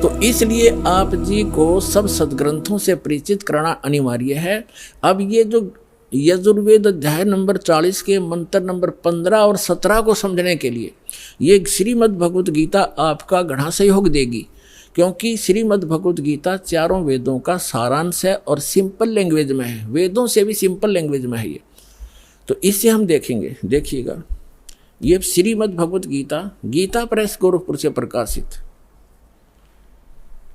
तो इसलिए आप जी को सब सदग्रंथों से परिचित कराना अनिवार्य है। अब ये जो यजुर्वेद अध्याय नंबर 40 के मंत्र नंबर 15 और 17 को समझने के लिए ये श्रीमद् भगवत गीता आपका घना सहयोग देगी, क्योंकि श्रीमद् भगवत गीता चारों वेदों का सारांश है और सिंपल लैंग्वेज में है, वेदों से भी सिंपल लैंग्वेज में है ये। तो इससे हम देखेंगे, देखिएगा, ये श्रीमद् भगवत गीता गीता प्रेस गोरखपुर से प्रकाशित,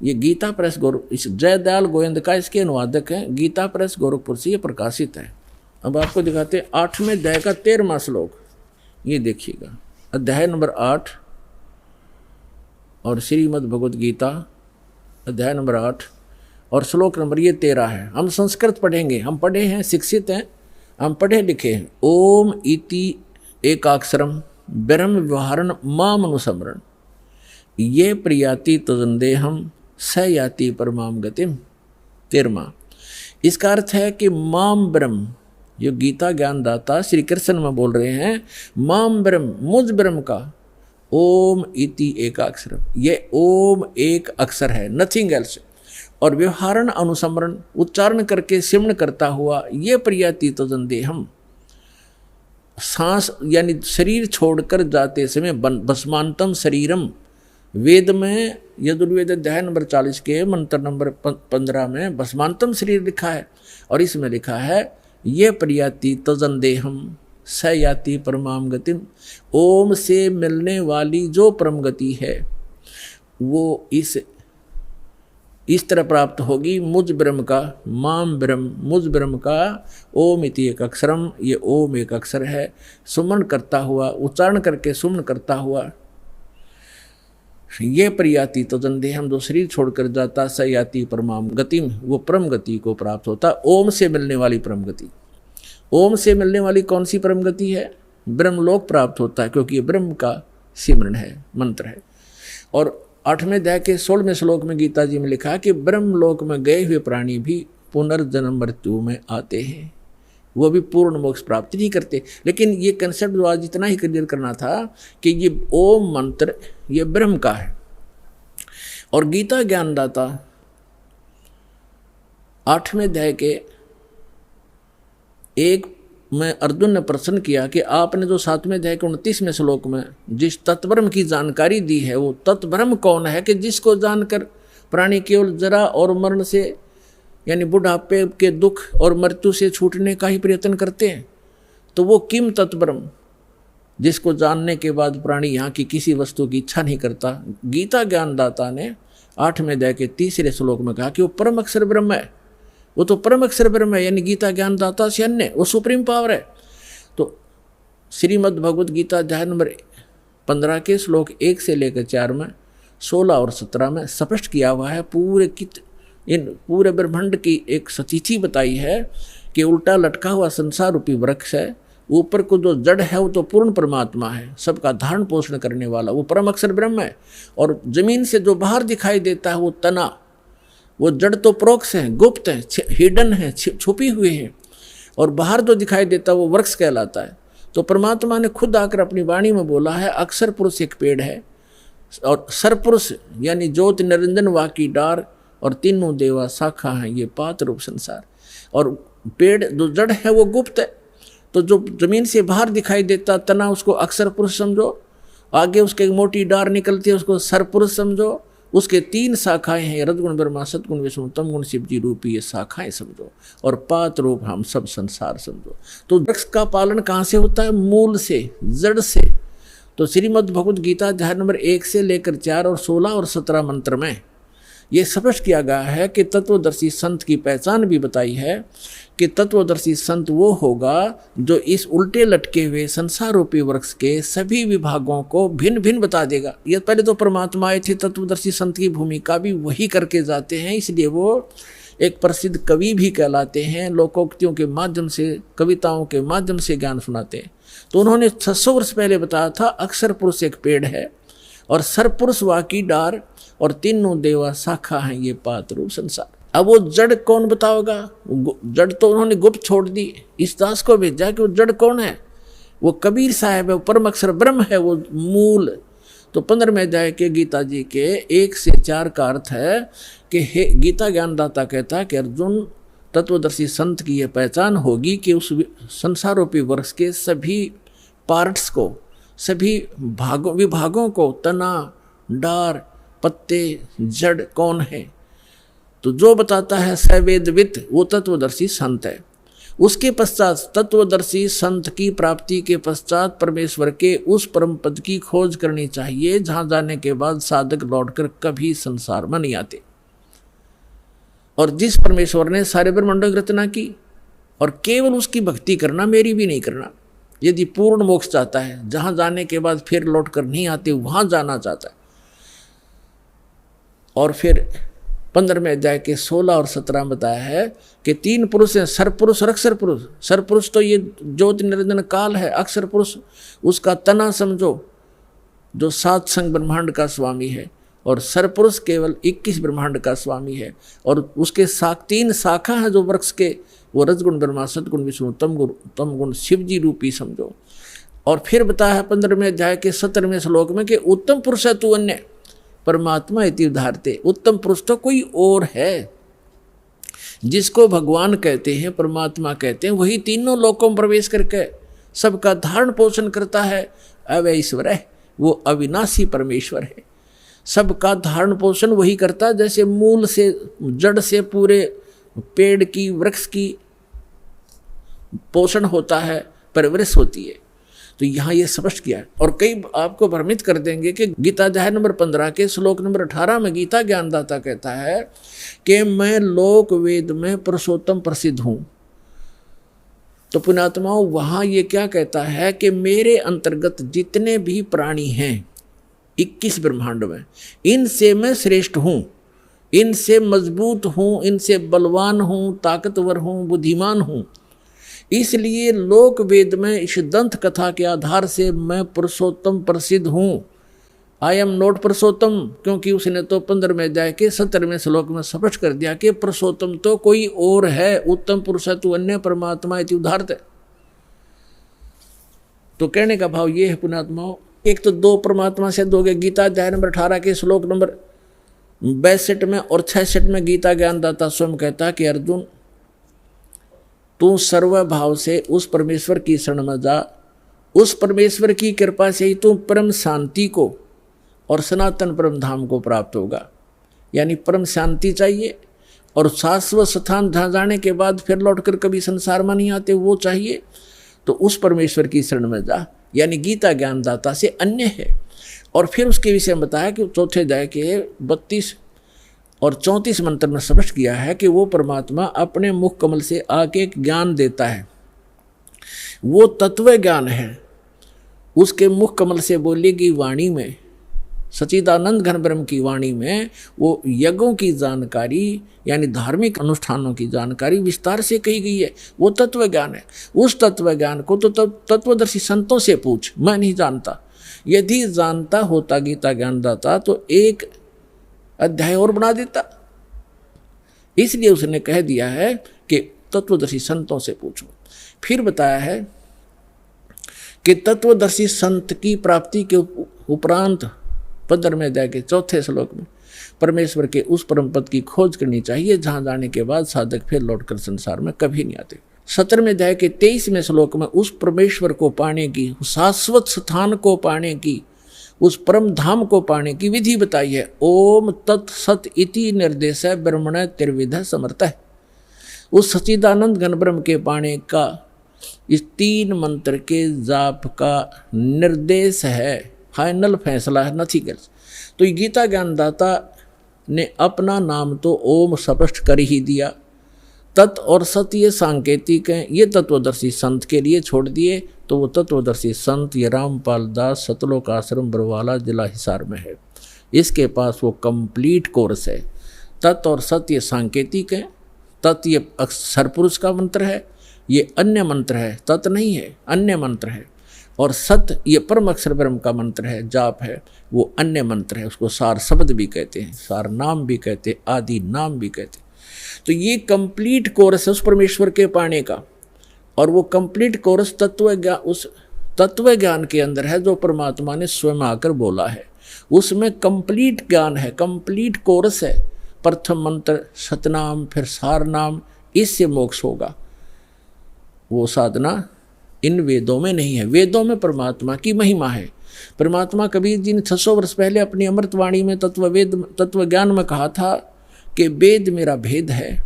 ये गीता प्रेस इस जयदयाल गोविंद का इसके अनुवादक हैं, गीता प्रेस गोरखपुर से ये प्रकाशित है। अब आपको दिखाते हैं 8वें अध्याय का 13वां श्लोक, ये देखिएगा, अध्याय नंबर 8 और श्रीमद् भगवत गीता अध्याय नंबर 8 और श्लोक नंबर ये 13 है। हम संस्कृत पढ़ेंगे, हम पढ़े हैं, शिक्षित हैं, हम पढ़े लिखे हैं। ओम इति एकाक्षरम ब्रह्म व्यवहारण माम अनुसमरण ये प्रियाति तजंदेहम स याति परमाम गतिम। 13वां, इसका अर्थ है कि माम ब्रह्म, जो गीता ज्ञान दाता श्री कृष्ण में बोल रहे हैं, माम ब्रह्म, मुझ ब्रह्म का ओम इति एकाक्षर, ये ओम एक अक्षर है, नथिंग एल्स, और व्यवहारण अनुसमरण उच्चारण करके सिमरण करता हुआ, ये प्रियाति तजंदेहम सांस यानी शरीर छोड़कर जाते समय भस्मांतम शरीरम, वेद में यजुर्वेद अध्याय नंबर 40 के मंत्र नंबर 15 में भस्मांतम शरीर लिखा है, और इसमें लिखा है ये प्रियाति तजंदेहम स याति परमाम गतिम, ओम से मिलने वाली जो परम गति है वो इस तरह प्राप्त होगी, मुझ ब्रह्म का, माम ब्रह्म, मुझ ब्रह्म का ओम इति एक अक्षरम, ये ओम एक अक्षर है, सुमन करता हुआ, उच्चारण करके सुमन करता हुआ, ये प्रियाति तजंदेहम, जो शरीर छोड़कर जाता, स याति परमाम गतिम, वो परम गति को प्राप्त होता, ओम से मिलने वाली परम गति। ओम से मिलने वाली कौन सी परम गति है? ब्रह्मलोक प्राप्त होता है, क्योंकि ये ब्रह्म का सिमरण है, मंत्र है। और 8वें अध्याय के 16वें श्लोक में गीता जी में लिखा है कि ब्रह्मलोक में गए हुए प्राणी भी पुनर्जन्म मृत्यु में आते हैं, वो भी पूर्ण मोक्ष प्राप्ति नहीं करते। लेकिन ये कंसेप्ट जो आज इतना ही क्लियर करना था कि ये ओम मंत्र ये ब्रह्म का है, और गीता ज्ञानदाता 8वें अध्याय के 1 में अर्जुन ने प्रश्न किया कि आपने जो 7वें अध्याय के 29वें श्लोक में जिस तत्ब्रह्म की जानकारी दी है, वो तत्ब्रह्म कौन है कि जिसको जानकर प्राणी केवल जरा और मरण से यानी बुढ़ापे के दुख और मृत्यु से छूटने का ही प्रयत्न करते हैं। तो वो किम तत्ब्रह्म, जिसको जानने के बाद प्राणी यहाँ की किसी वस्तु की इच्छा नहीं करता। गीता ज्ञानदाता ने 8वें अध्याय के 3रे श्लोक में कहा कि वो परम अक्षर ब्रह्म है, वो तो परम अक्षर ब्रह्म है, यानी गीता ज्ञानदाता से अन्य वो सुप्रीम पावर है। तो श्रीमद् भगवत गीता अध्याय नंबर 15 के श्लोक 1 से लेकर 4 में, 16 और 17 में स्पष्ट किया हुआ है, इन पूरे ब्रह्मांड की एक सतिथि बताई है कि उल्टा लटका हुआ संसार रूपी वृक्ष है, ऊपर को जो जड़ है वो तो पूर्ण परमात्मा है, सबका धारण पोषण करने वाला वो परम अक्षर ब्रह्म है। और जमीन से जो बाहर दिखाई देता है वो तना, वो जड़ तो प्रोक्ष है, गुप्त है, हिडन है, छुपी हुई है, और बाहर जो दिखाई देता है वो वृक्ष कहलाता है। तो परमात्मा ने खुद आकर अपनी वाणी में बोला है, अक्षर पुरुष एक पेड़ है, और सरपुरुष यानी ज्योति निरंजन वाकी डार, और तीनों देवा शाखा हैं, ये पात रूप संसार। और पेड़ जो जड़ है वो गुप्त है, तो जो जमीन से बाहर दिखाई देता तना उसको अक्षर पुरुष समझो, आगे उसके मोटी डार निकलती है उसको सरपुरुष समझो, उसके 3 शाखाएं हैं, रजगुण ब्रह्मा सतगुण विष्णु तम गुण शिव जी रूपी, ये शाखाएं समझो, और पात रूप हम सब संसार समझो। तो वृक्ष का पालन कहाँ से होता है? मूल से, जड़ से। तो श्रीमद् भगवत गीता अध्याय नंबर 1 से लेकर 4 और 16 और 17 मंत्र में ये स्पष्ट किया गया है कि तत्वदर्शी संत की पहचान भी बताई है कि तत्वदर्शी संत वो होगा जो इस उल्टे लटके हुए संसार रूपी वृक्ष के सभी विभागों को भिन्न भिन्न बता देगा। ये पहले तो परमात्मा आए थे, तत्वदर्शी संत की भूमिका भी वही करके जाते हैं, इसलिए वो एक प्रसिद्ध कवि भी कहलाते हैं, लोकोक्तियों के माध्यम से, कविताओं के माध्यम से ज्ञान सुनाते हैं। तो उन्होंने 600 वर्ष पहले बताया था, अक्षर पुरुष एक पेड़ है और सरपुरुष वाकी डार, और तीनों देवा शाखा हैं, ये पात रूप संसार। अब वो जड़ कौन बताओगा? जड़ तो उन्होंने गुप्त छोड़ दी, इस दास को भेजा कि वो जड़ कौन है? वो कबीर साहब है, वो परम अक्षर ब्रह्म है, वो मूल। तो 15वें अध्याय के गीता जी के 1 से 4 का अर्थ है कि हे गीता ज्ञानदाता कहता है कि अर्जुन, तत्वदर्शी संत की यह पहचान होगी कि उस संसार रूपी वृक्ष के सभी पार्ट्स को, सभी विभागों को, तना, डार, पत्ते, जड़ कौन है, तो जो बताता है सवेदवित, वो तत्वदर्शी संत है। उसके पश्चात तत्वदर्शी संत की प्राप्ति के पश्चात परमेश्वर के उस परम पद की खोज करनी चाहिए, जहां जाने के बाद साधक लौटकर कभी संसार में नहीं आते। और जिस परमेश्वर ने सारे ब्रह्मांडों की रचना की, और केवल उसकी भक्ति करना, मेरी भी नहीं करना। यदि पूर्ण मोक्ष चाहता है, जहां जाने के बाद फिर लौट कर नहीं आते, वहां जाना चाहता है। और फिर 15वें अध्याय के 16 और 17 में बताया है कि 3 पुरुष हैं, सरपुरुष और अक्षर पुरुष। सरपुरुष तो ये ज्योति निरंजन काल है। अक्षर पुरुष उसका तना समझो, जो 7 संग ब्रह्मांड का स्वामी है, और सरपुरुष केवल 21 ब्रह्मांड का स्वामी है। और उसके 3 शाखा हैं जो वृक्ष के, वो रजगुण ब्रह्मा, सतगुण विष्णु, तम गुण शिव जी रूपी समझो। और फिर बताया है 15वें अध्याय के 17वें श्लोक में कि उत्तम पुरुष है तू अन्य परमात्मा इति उदाहरते। उत्तम पुरुष तो कोई और है, जिसको भगवान कहते हैं, परमात्मा कहते हैं, वही तीनों लोकों में प्रवेश करके सबका धारण पोषण करता है। अवैश्वर है, वो अविनाशी परमेश्वर है। सबका धारण पोषण वही करता है, जैसे मूल से, जड़ से पूरे पेड़ की, वृक्ष की पोषण होता है, परवरिश होती है। तो यहाँ ये स्पष्ट किया है। और कई आपको भ्रमित कर देंगे कि गीता अध्याय नंबर 15 के श्लोक नंबर 18 में गीता ज्ञानदाता कहता है कि मैं लोक वेद में पुरुषोत्तम प्रसिद्ध हूँ। तो पुण्यात्माओं, वहाँ ये क्या कहता है कि मेरे अंतर्गत जितने भी प्राणी हैं 21 ब्रह्मांड में, इनसे मैं श्रेष्ठ हूँ, इनसे मजबूत हूँ, इनसे बलवान हूँ, ताकतवर हूँ, बुद्धिमान हूँ। इसलिए लोक वेद में इस दंत कथा के आधार से मैं पुरुषोत्तम प्रसिद्ध हूँ। आई एम नॉट पुरुषोत्तम, क्योंकि उसने तो 15वें अध्याय के 17वें श्लोक में स्पष्ट कर दिया कि पुरुषोत्तम तो कोई और है। उत्तम पुरुष है तू अन्य परमात्मा इति उदाहरते। तो कहने का भाव ये है पुण्यात्माओं, एक तो 2 परमात्मा से दोगे। गीता अध्याय नंबर 18 के श्लोक नंबर 62 में और 66 में गीता ज्ञानदाता स्वयं कहता कि अर्जुन, तू सर्वभाव से उस परमेश्वर की शरण में जा। उस परमेश्वर की कृपा से ही तू परम शांति को और सनातन परम धाम को प्राप्त होगा। यानी परम शांति चाहिए और शाश्वत स्थान जहाँ जाने के बाद फिर लौटकर कभी संसार में नहीं आते, वो चाहिए। तो उस परमेश्वर की शरण में जा, यानी गीता ज्ञानदाता से अन्य है। और फिर उसके विषय में बताया कि चौथे अध्याय के 32 और 34 मंत्र में स्पष्ट किया है कि वो परमात्मा अपने मुख कमल से आके ज्ञान देता है। वो तत्व ज्ञान है। उसके मुख कमल से बोलेगी वाणी में, सच्चिदानंद घन ब्रह्म की वाणी में, वो यज्ञों की जानकारी यानी धार्मिक अनुष्ठानों की जानकारी विस्तार से कही गई है। वो तत्व ज्ञान है। उस तत्व ज्ञान को तो तत्वदर्शी संतों से पूछ, मैं नहीं जानता। यदि जानता होता गीता ज्ञानदाता तो एक अध्याय और बना देता। इसलिए उसने कह दिया है कि तत्वदर्शी संतों से पूछो। फिर बताया है कि तत्वदर्शी संत की प्राप्ति के उपरांत 15वें अध्याय के 4थे श्लोक में परमेश्वर के उस परम पद की खोज करनी चाहिए, जहां जाने के बाद साधक फिर लौटकर संसार में कभी नहीं आते। 17वें अध्याय के 23वें श्लोक में उस परमेश्वर को पाने की, शाश्वत स्थान को पाने की, उस परम धाम को पाने की विधि बताई है। ओम तत् सत इति निर्देश ब्रह्मण त्रिविध समर्थ है। उस सच्चिदानंद घन ब्रह्म के पाने का इस 3 मंत्र के जाप का निर्देश है, फाइनल फैसला है, नथिंग एल्स। तो गीता ज्ञानदाता ने अपना नाम तो ओम स्पष्ट कर ही दिया। तत् और सत ये सांकेतिक हैं, ये तत्वदर्शी संत के लिए छोड़ दिए। तो वो तत्वदर्शी संत ये रामपाल दास सतलोक आश्रम बरवाला जिला हिसार में है। इसके पास वो कंप्लीट कोर्स है। तत् और सत ये सांकेतिक है। तत् ये सरपुरुष का मंत्र है, ये अन्य मंत्र है, तत् नहीं है, अन्य मंत्र है। और सत ये परम अक्षर ब्रह्म का मंत्र है, जाप है, वो अन्य मंत्र है। उसको सार शब्द भी कहते हैं, सार नाम भी कहते हैं, आदि नाम भी कहते हैं। तो ये कंप्लीट कोर्स है उस परमेश्वर के पाने का। और वो कंप्लीट कोर्स तत्व ज्ञान, उस तत्व ज्ञान के अंदर है जो परमात्मा ने स्वयं आकर बोला है। उसमें कंप्लीट ज्ञान है, कंप्लीट कोर्स है। प्रथम मंत्र सतनाम, फिर सारनाम, इससे मोक्ष होगा। वो साधना इन वेदों में नहीं है। वेदों में परमात्मा की महिमा है। परमात्मा कबीर जी ने 600 वर्ष पहले अपनी अमृतवाणी में तत्व ज्ञान में कहा था कि वेद मेरा भेद है,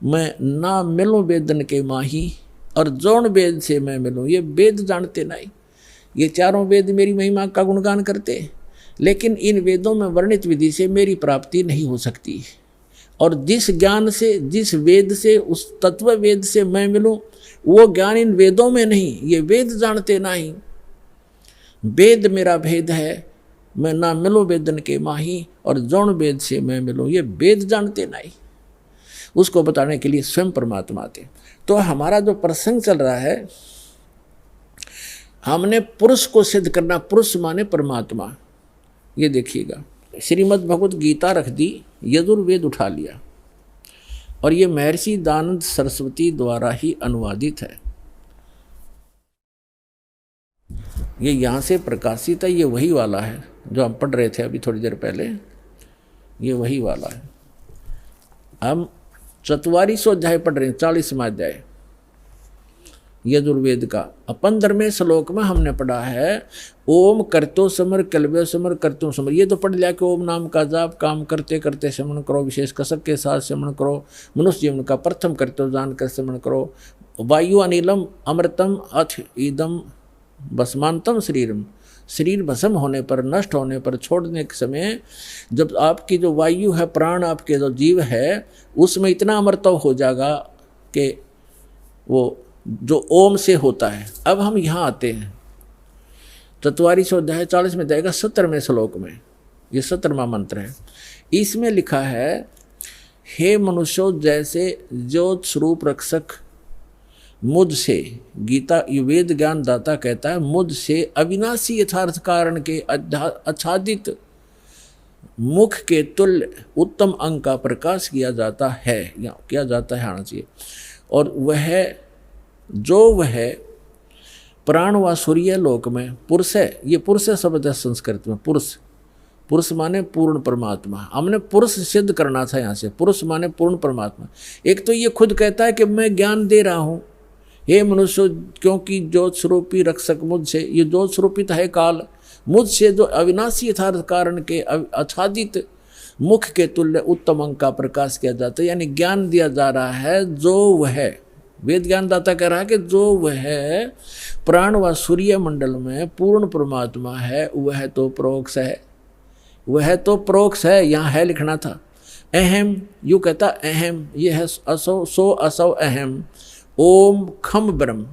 मैं ना मिलूं वेदन के माही, और जौन वेद से मैं मिलूं। ये वेद जानते नहीं, ये चारों वेद मेरी महिमा का गुणगान करते, लेकिन इन वेदों में वर्णित विधि से मेरी प्राप्ति नहीं हो सकती। और जिस ज्ञान से, जिस वेद से, उस तत्व वेद से मैं मिलूं, वो ज्ञान इन वेदों में नहीं। ये वेद जानते नहीं। वेद मेरा भेद है, मैं ना मिलूं वेदन के माही, और जौन वेद से मैं मिलूं। ये वेद जानते नहीं। उसको बताने के लिए स्वयं परमात्मा थे। तो हमारा जो प्रसंग चल रहा है, हमने पुरुष को सिद्ध करना। पुरुष माने परमात्मा। ये देखिएगा, श्रीमद् भगवत गीता रख दी, यजुर्वेद उठा लिया, और ये महर्षि दयानंद सरस्वती द्वारा ही अनुवादित है। ये यहाँ से प्रकाशित है। ये वही वाला है जो हम पढ़ रहे थे अभी थोड़ी देर पहले। ये वही वाला है। हम 4400 अध्याय पढ़ रहे हैं, 40वां अध्याय यजुर्वेद का। 15वें श्लोक में हमने पढ़ा है, ओम करतो समर कलवे समर करतो समर। ये तो पढ़ लिया कि ओम नाम का जाप काम करते करते श्रवण करो, विशेष कसक के साथ श्रवण करो, मनुष्य जीवन का प्रथम करतो जानकर श्रवण करो। वायु अनिलम अमृतम अथ ईदम भस्मांतम शरीरम। शरीर भस्म होने पर, नष्ट होने पर, छोड़ने के समय जब आपकी जो वायु है, प्राण आपके जो जीव है, उसमें इतना अमृतव हो जाएगा कि वो जो ओम से होता है। अब हम यहाँ आते हैं 4400 अध्याय 40 में जाएगा 17वें श्लोक में। ये 17वां मंत्र है। इसमें लिखा है, हे मनुष्यों, जैसे ज्योत स्वरूप रक्षक मुझसे, गीता वेद ज्ञान दाता कहता है, मुझसे अविनाशी यथार्थ कारण के आच्छादित मुख के तुल्य उत्तम अंग का प्रकाश किया जाता है, या किया जाता है आना चाहिए। और वह प्राण व सूर्य लोक में पुरुष है। ये पुरुष शब्द है संस्कृत में। पुरुष माने पूर्ण परमात्मा। हमने पुरुष सिद्ध करना था यहाँ से। पुरुष माने पूर्ण परमात्मा। एक तो ये खुद कहता है कि मैं ज्ञान दे रहा हूँ, हे मनुष्य, क्योंकि ज्योत स्वरूपी रक्षक मुझसे, ये ज्योत स्वरूपित है काल, मुझसे जो अविनाशी यथार्थ कारण के आच्छादित मुख के तुल्य उत्तम अंग का प्रकाश किया जाता है, यानी ज्ञान दिया जा रहा है। जो वह वेद ज्ञान दाता कह रहा है कि जो वह प्राण व सूर्य मंडल में पूर्ण परमात्मा है, वह तो प्रोक्ष है। वह तो प्रोक्ष है, यहाँ है लिखना था। अहम, यू कहता अहम, ये है असो, सो असो अहम। ओम खम ब्रह्म।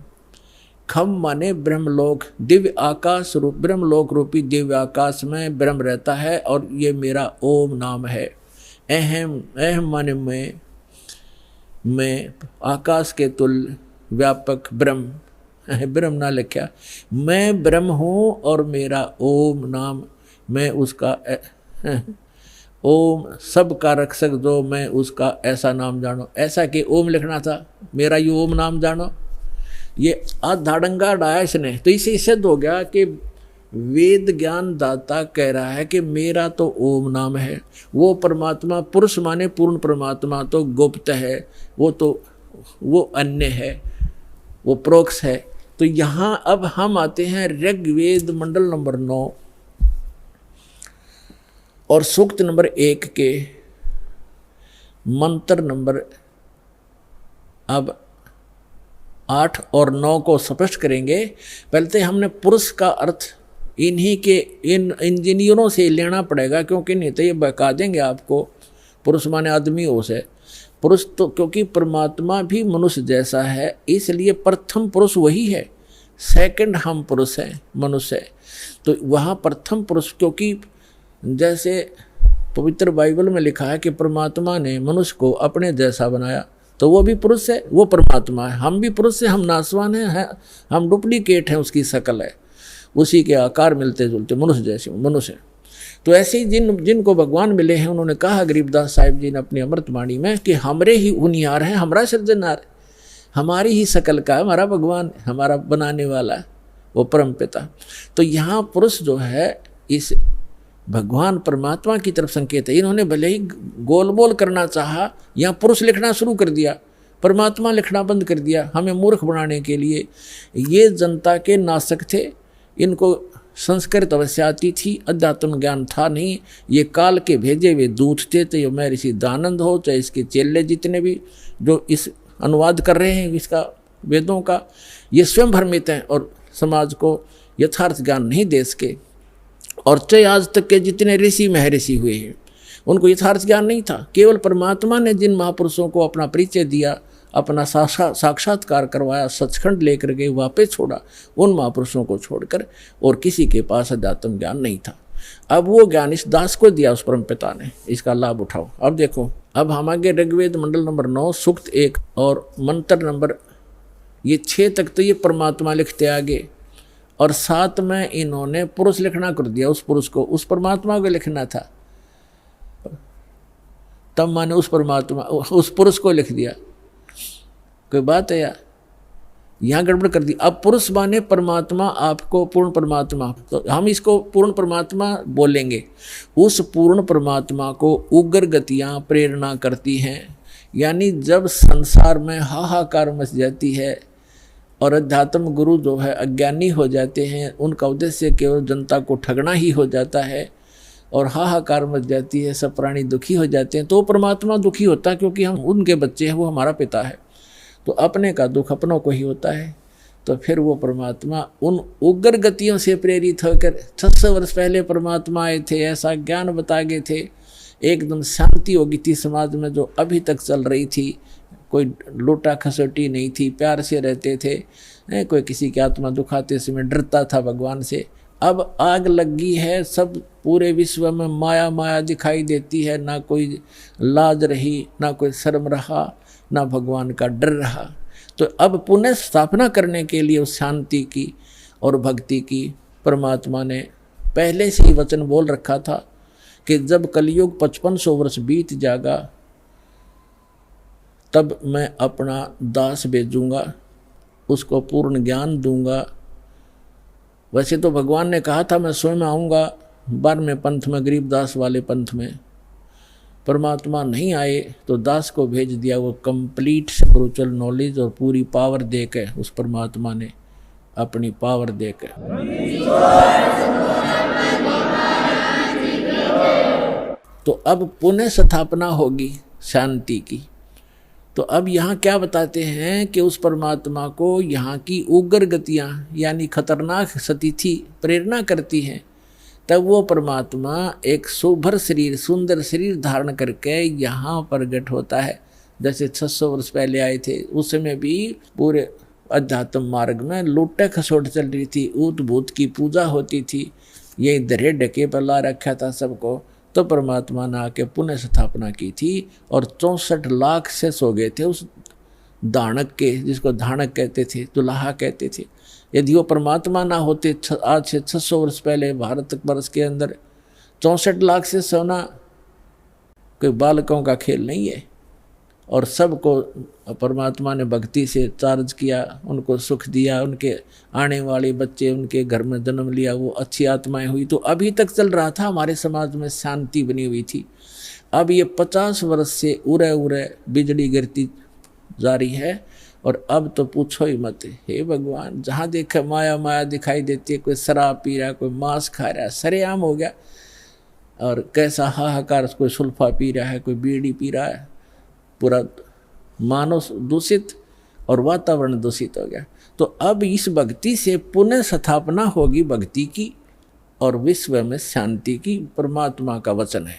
खम माने ब्रह्मलोक, दिव्य आकाश रूप, ब्रह्मलोक रूपी दिव्य आकाश में ब्रह्म रहता है, और ये मेरा ओम नाम है। अहम, अहम माने मैं आकाश के तुल्य व्यापक ब्रह्म, ब्रह्म ना लिखा, मैं ब्रह्म हूँ और मेरा ओम नाम, मैं उसका ओम सब का रक्षक जो मैं उसका ऐसा नाम जानो। ऐसा कि ओम लिखना था, मेरा ये ओम नाम जानो। ये आधाड़ंगा डाया इसने, तो इसे सिद्ध हो गया कि वेद ज्ञान दाता कह रहा है कि मेरा तो ओम नाम है। वो परमात्मा, पुरुष माने पूर्ण परमात्मा तो गुप्त है, वो अन्य है, वो प्रोक्ष है। तो यहाँ अब हम आते हैं ऋग्वेद मंडल नंबर 9 और सूक्त नंबर 1 के मंत्र नंबर अब 8 और 9 को स्पष्ट करेंगे। पहले तो हमने पुरुष का अर्थ इन्हीं के इन इंजीनियरों से लेना पड़ेगा, क्योंकि नहीं तो ये बहका देंगे आपको। पुरुष माने आदमी हो से पुरुष, तो क्योंकि परमात्मा भी मनुष्य जैसा है, इसलिए प्रथम पुरुष वही है, सेकंड हम पुरुष हैं, मनुष्य है। तो वहाँ प्रथम पुरुष, क्योंकि जैसे पवित्र बाइबल में लिखा है कि परमात्मा ने मनुष्य को अपने जैसा बनाया, तो वो भी पुरुष है, वो परमात्मा है। हम भी पुरुष से, हम नासवान हैं, हम डुप्लीकेट हैं, उसकी शकल है, उसी के आकार मिलते जुलते मनुष्य जैसे मनुष्य। तो ऐसे ही जिनको भगवान मिले हैं, उन्होंने कहा गरीबदास साहिब जी ने अपनी अमृतवाणी में कि हमरे ही उनियार हैं, हमारा सृजनहार, हमारी ही शकल का हमारा भगवान, हमारा बनाने वाला, वो परम पिता। तो यहाँ पुरुष जो है इस भगवान परमात्मा की तरफ संकेत है। इन्होंने भले ही गोल बोल करना चाहा, यहाँ पुरुष लिखना शुरू कर दिया, परमात्मा लिखना बंद कर दिया, हमें मूर्ख बनाने के लिए। ये जनता के नासक थे, इनको संस्कृत अवश्य आती थी, अध्यात्म ज्ञान था नहीं। ये काल के भेजे हुए दूत थे, तो ये मैं ऋषि दानंद हो, चाहे इसके चेले जितने भी जो इस अनुवाद कर रहे हैं इसका वेदों का, ये स्वयं भ्रमित हैं और समाज को यथार्थ ज्ञान नहीं दे सके। और चाहे आज तक के जितने ऋषि महर्षि हुए हैं उनको यथार्थ ज्ञान नहीं था। केवल परमात्मा ने जिन महापुरुषों को अपना परिचय दिया, अपना साक्षात्कार करवाया, सचखंड लेकर गए, वापस छोड़ा, उन महापुरुषों को छोड़कर और किसी के पास अध्यात्म ज्ञान नहीं था। अब वो ज्ञान इस दास को दिया उस परम पिता ने, इसका लाभ उठाओ। अब देखो, अब हम आगे ऋग्वेद मंडल नंबर 9 सूक्त 1 और मंत्र नंबर ये 6 तक तो ये परमात्मा लिखते आगे, और 7 में इन्होंने पुरुष लिखना कर दिया। उस पुरुष को, उस परमात्मा को लिखना था, तब माने उस परमात्मा उस पुरुष को लिख दिया। कोई बात है यार, यहाँ गड़बड़ कर दी। अब पुरुष माने परमात्मा, आपको पूर्ण परमात्मा, तो हम इसको पूर्ण परमात्मा बोलेंगे। उस पूर्ण परमात्मा को उग्र गतियाँ प्रेरणा करती हैं, यानी जब संसार में हाहाकार मच जाती है और अध्यात्म गुरु जो है अज्ञानी हो जाते हैं, उनका उद्देश्य केवल जनता को ठगना ही हो जाता है और हाहाकार मच जाती है, सब प्राणी दुखी हो जाते हैं, तो परमात्मा दुखी होता है क्योंकि हम उनके बच्चे हैं, वो हमारा पिता है। तो अपने का दुख अपनों को ही होता है। तो फिर वो परमात्मा उन उग्र गतियों से प्रेरित होकर 600 वर्ष पहले परमात्मा आए थे, ऐसा ज्ञान बता गए थे, एकदम शांति हो गई थी समाज में जो अभी तक चल रही थी। कोई लूटा खसोटी नहीं थी, प्यार से रहते थे, कोई किसी की आत्मा दुखाते समय डरता था भगवान से। अब आग लगी है, सब पूरे विश्व में माया माया दिखाई देती है, ना कोई लाज रही, ना कोई शर्म रहा, ना भगवान का डर रहा। तो अब पुनः स्थापना करने के लिए उस शांति की और भक्ति की परमात्मा ने पहले से ही वचन बोल रखा था कि जब कलयुग 5500 वर्ष बीत जाएगा तब मैं अपना दास भेजूंगा, उसको पूर्ण ज्ञान दूंगा। वैसे तो भगवान ने कहा था मैं स्वयं आऊँगा 12वें पंथ में, गरीब दास वाले पंथ में। परमात्मा नहीं आए तो दास को भेज दिया, वो कंप्लीट स्पिरिचुअल नॉलेज और पूरी पावर देकर उस परमात्मा ने अपनी पावर देकर। तो अब पुनः स्थापना होगी शांति की। तो अब यहाँ क्या बताते हैं कि उस परमात्मा को यहाँ की उग्र गतियाँ यानी खतरनाक स्थिति प्रेरणा करती हैं, तब वो परमात्मा एक सुभर शरीर, सुंदर शरीर धारण करके यहाँ प्रकट होता है। जैसे 600 वर्ष पहले आए थे, उस समय भी पूरे अध्यात्म मार्ग में लूटे खसोट चल रही थी, ऊत भूत की पूजा होती थी, ये दरे ढके पर ला रखा था सबको। तो परमात्मा ने आके पुनः स्थापना की थी और 64 लाख से सो गए थे उस दानक के, जिसको धानक कहते थे, दुल्हा कहते थे। यदि वो परमात्मा ना होते आज से 600 वर्ष पहले भारतवर्ष के अंदर 64 लाख से सोना कोई बालकों का खेल नहीं है। और सबको परमात्मा ने भक्ति से चार्ज किया, उनको सुख दिया, उनके आने वाले बच्चे उनके घर में जन्म लिया, वो अच्छी आत्माएं हुई। तो अभी तक चल रहा था, हमारे समाज में शांति बनी हुई थी। अब ये 50 वर्ष से उरे उरे बिजली गिरती जा रही है और अब तो पूछो ही मत। हे भगवान, जहाँ देखे माया माया दिखाई देती है, कोई शराब पी रहा है, कोई मांस खा रहा है, सरेआम हो गया। और कैसा हाहाकार, कोई सुल्फा पी रहा है, कोई बीड़ी पी रहा है, पूरा मानव दूषित और वातावरण दूषित हो गया। तो अब इस भक्ति से पुनः स्थापना होगी भक्ति की और विश्व में शांति की, परमात्मा का वचन है,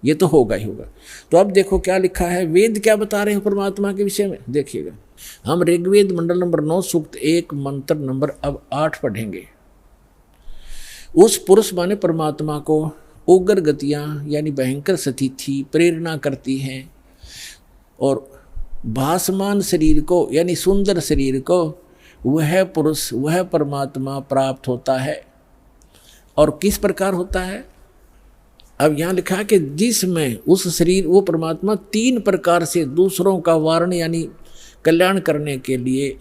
ये तो होगा ही होगा। तो अब देखो क्या लिखा है, वेद क्या बता रहे हैं परमात्मा के विषय में, देखिएगा। हम ऋग्वेद मंडल नंबर 9 सूक्त 1 मंत्र नंबर अब 8 पढ़ेंगे। उस पुरुष माने परमात्मा को उग्र गतियाँ यानी भयंकर स्थिति प्रेरणा करती हैं और भासमान शरीर को यानी सुंदर शरीर को वह पुरुष, वह परमात्मा प्राप्त होता है। और किस प्रकार होता है, अब यहाँ लिखा है कि जिसमें उस शरीर, वो परमात्मा 3 प्रकार से दूसरों का वारण यानी कल्याण करने के लिए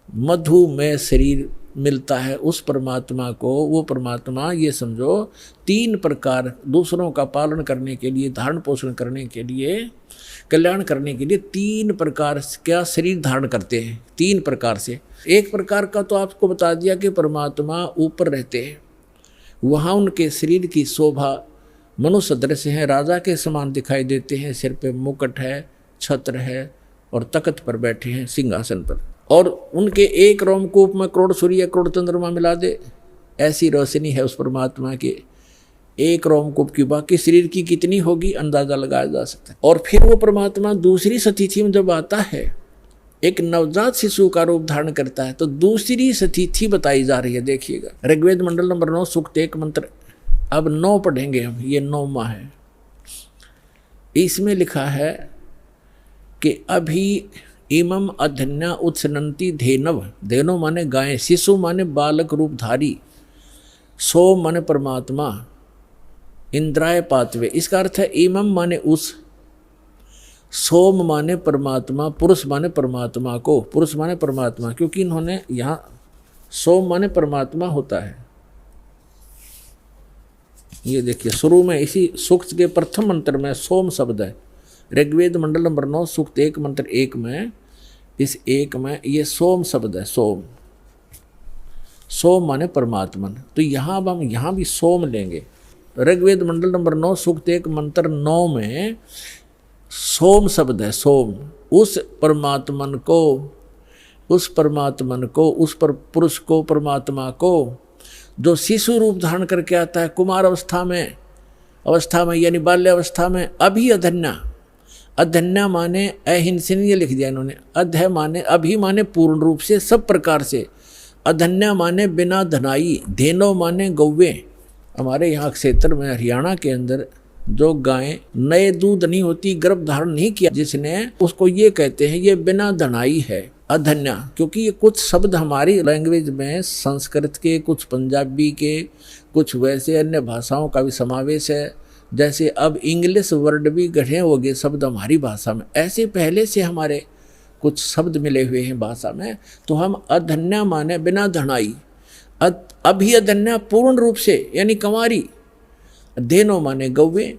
मधुमेह शरीर मिलता है उस परमात्मा को, वो परमात्मा ये समझो 3 प्रकार दूसरों का पालन करने के लिए, धारण पोषण करने के लिए, कल्याण करने के लिए 3 प्रकार का शरीर धारण करते हैं। 3 प्रकार से। एक प्रकार का तो आपको बता दिया कि परमात्मा ऊपर रहते हैं, वहाँ उनके शरीर की शोभा मनुष्य दृश्य है, राजा के समान दिखाई देते हैं, सिर पे मुकुट है, छत्र है और तख्त पर बैठे हैं सिंहासन पर, और उनके एक रोमकूप में करोड़ सूर्य करोड़ चंद्रमा मिला दे ऐसी रोशनी है उस परमात्मा के एक रोमकूप की। बाकी शरीर की कितनी होगी अंदाजा लगाया जा सकता है। और फिर वो परमात्मा दूसरी सतिथि में जब आता है, एक नवजात शिशु का रूप धारण करता है, तो दूसरी सतिथि बताई जा रही है। देखिएगा ऋग्वेद मंडल नंबर 9 सूक्त 1 मंत्र, अब 9 पढ़ेंगे हम, ये 9वां है। इसमें लिखा है कि अभी इमम अधन्या उत्सनंती धेनव, धेनो माने गाय, शिशु माने बालक रूपधारी, सोम माने परमात्मा, इंद्राय पातवे, इसका अर्थ है इमम माने उस, सोम माने परमात्मा, पुरुष माने परमात्मा को, पुरुष माने परमात्मा, क्योंकि इन्होंने यहाँ सोम माने परमात्मा होता है। ये देखिए शुरू में इसी सूक्त के प्रथम मंत्र में सोम शब्द है। ऋग्वेद मंडल नंबर 9 सूक्त 1 मंत्र 1 में, इस 1 में ये सोम शब्द है। सोम, सोम माने परमात्मन। तो यहाँ अब हम यहाँ भी सोम लेंगे। ऋग्वेद मंडल नंबर 9 सूक्त 1 मंत्र 9 में सोम शब्द है। सोम, उस परमात्मन को, उस परमात्मन को, उस पर पुरुष को, परमात्मा को जो शिशु रूप धारण करके आता है कुमार अवस्था में यानी बाल्य अवस्था में। अभी अधन्या, अधन्या माने अहिंसन, ये लिख दिया इन्होंने। अध माने अभी माने पूर्ण रूप से, सब प्रकार से। अधन्या माने बिना धनाई, धेनो माने गौवे। हमारे यहाँ क्षेत्र में हरियाणा के अंदर जो गायें नए दूध नहीं होती, गर्भ धारण नहीं किया जिसने, उसको ये कहते हैं ये बिना धनाई है, अधन्या। क्योंकि ये कुछ शब्द हमारी लैंग्वेज में संस्कृत के, कुछ पंजाबी के, कुछ वैसे अन्य भाषाओं का भी समावेश है। जैसे अब इंग्लिश वर्ड भी गढ़े हो गए शब्द हमारी भाषा में, ऐसे पहले से हमारे कुछ शब्द मिले हुए हैं भाषा में। तो हम अधन्या माने बिना धनाई, अभी अधन्या पूर्ण रूप से यानी कंवारी, धेनो माने गौवे।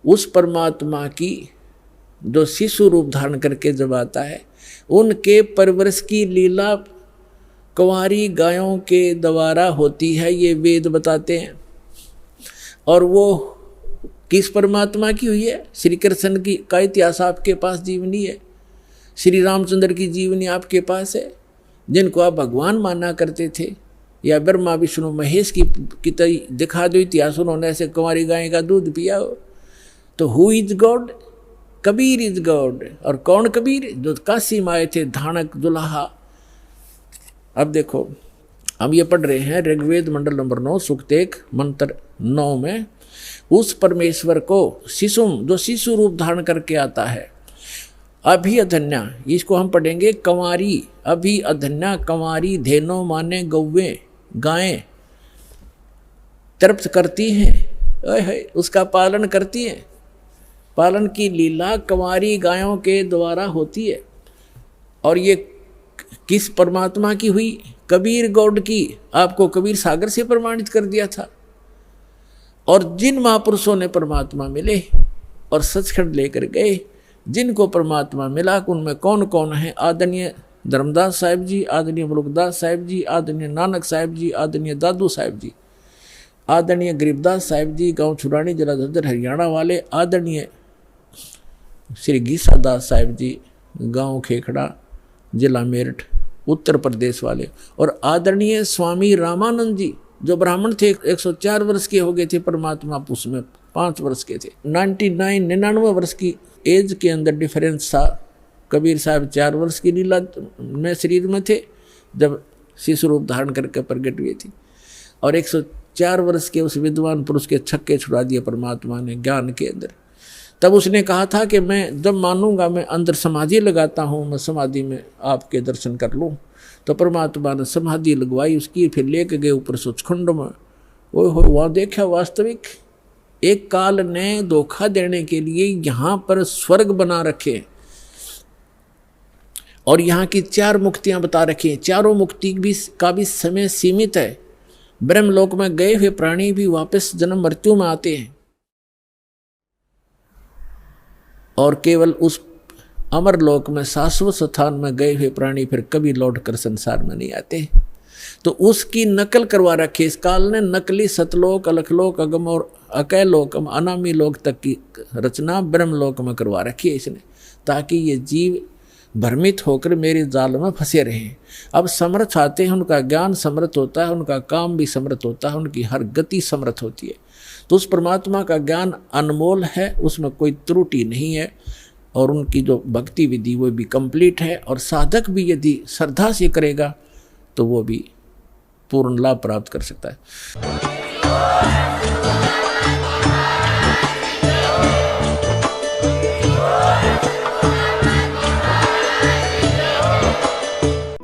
उस परमात्मा की जो शिशु रूप धारण करके जब आता है, उनके परवरिश की लीला कंवारी गायों के द्वारा होती है, ये वेद बताते हैं। और वो किस परमात्मा की हुई है? श्री कृष्ण की का इतिहास आपके पास जीवनी है, श्री रामचंद्र की जीवनी आपके पास है, जिनको आप भगवान माना करते थे, या ब्रह्मा विष्णु महेश की दिखा दो इतिहास, उन्होंने ऐसे कुंवारी गाय का दूध पिया हो। तो who is God? Kabir is God. और कौन कबीर? जो काशी में आए थे, धानक दुल्हा। अब देखो हम ये पढ़ रहे हैं ऋग्वेद मंडल नंबर 9 सूक्त 1 मंत्र 9 में, उस परमेश्वर को शिशु, जो शिशु रूप धारण करके आता है, अभी अधन्या, इसको हम पढ़ेंगे कंवारी, अभी अधन्या कंवारी, धेनो माने गौवे, गायें तृप्त करती हैं, उसका पालन करती हैं। पालन की लीला कंवारी गायों के द्वारा होती है। और ये किस परमात्मा की हुई? कबीर गौड की। आपको कबीर सागर से प्रमाणित कर दिया था। और जिन महापुरुषों ने परमात्मा मिले और सचखंड लेकर गए, जिनको परमात्मा मिला, उनमें कौन कौन है? आदरणीय धर्मदास साहिब जी, आदरणीय मुलुकदास साहिब जी, आदरणीय नानक साहिब जी, आदरणीय दादू साहिब जी, आदरणीय गरीबदास साहिब जी, गांव छुरानी, जिला झज्जर, हरियाणा वाले, आदरणीय श्री गीसा दास साहिब जी, गांव खेखड़ा, जिला मेरठ, उत्तर प्रदेश वाले, और आदरणीय स्वामी रामानंद जी जो ब्राह्मण थे, 104 वर्ष के हो गए थे, परमात्मा पुष में 5 वर्ष के थे। 99 वर्ष की एज के अंदर डिफरेंस था। कबीर साहब 4 वर्ष की लीला में शरीर में थे जब शिशु रूप धारण करके प्रकट हुए थी, और 104 वर्ष के उस विद्वान पुरुष के छक्के छुड़ा दिए परमात्मा ने ज्ञान के अंदर। तब उसने कहा था कि मैं जब मानूंगा, मैं अंदर समाधि लगाता हूँ, मैं समाधि में आपके दर्शन कर लूँ। तो परमात्मा ने समाधि लगवाई उसकी, फिर लेके गए ऊपर सचखंड में। वो वहाँ देखा वास्तविक एक काल ने धोखा देने के लिए यहाँ पर स्वर्ग बना रखे, और यहाँ की 4 मुक्तियाँ बता रखी हैं। चारों मुक्ति का भी समय सीमित है। ब्रह्मलोक में गए हुए प्राणी भी वापस जन्म मृत्यु में आते हैं और केवल उस अमर लोक में शाश्वत स्थान में गए हुए प्राणी फिर कभी लौट कर संसार में नहीं आते। तो उसकी नकल करवा रखी इस काल ने। नकली सतलोक, अलखलोक, अगम और अकय लोकम, अनामी लोक तक की रचना ब्रह्मलोक में करवा रखी है इसने, ताकि ये जीव भ्रमित होकर मेरे जाल में फंसे रहें। अब समर्थ आते हैं, उनका ज्ञान समर्थ होता है, उनका काम भी समर्थ होता है, उनकी हर गति समर्थ होती है। तो उस परमात्मा का ज्ञान अनमोल है, उसमें कोई त्रुटि नहीं है और उनकी जो भक्ति विधि वो भी कंप्लीट है। और साधक भी यदि श्रद्धा से करेगा तो वो भी पूर्ण लाभ प्राप्त कर सकता है।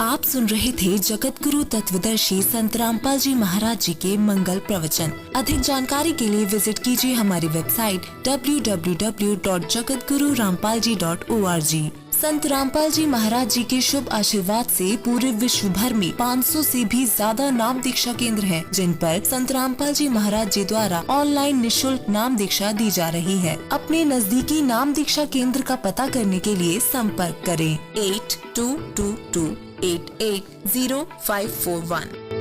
आप सुन रहे थे जगत गुरु तत्वदर्शी संत रामपाल जी महाराज जी के मंगल प्रवचन। अधिक जानकारी के लिए विजिट कीजिए हमारी वेबसाइट www.jagatgururampalji.org। संत रामपाल जी महाराज जी के शुभ आशीर्वाद से पूरे विश्व भर में 500 से भी ज्यादा नाम दीक्षा केंद्र हैं, जिन पर संत रामपाल जी महाराज जी द्वारा ऑनलाइन निशुल्क नाम दीक्षा दी जा रही है। अपने नजदीकी नाम दीक्षा केंद्र का पता करने के लिए संपर्क करें 8222880541।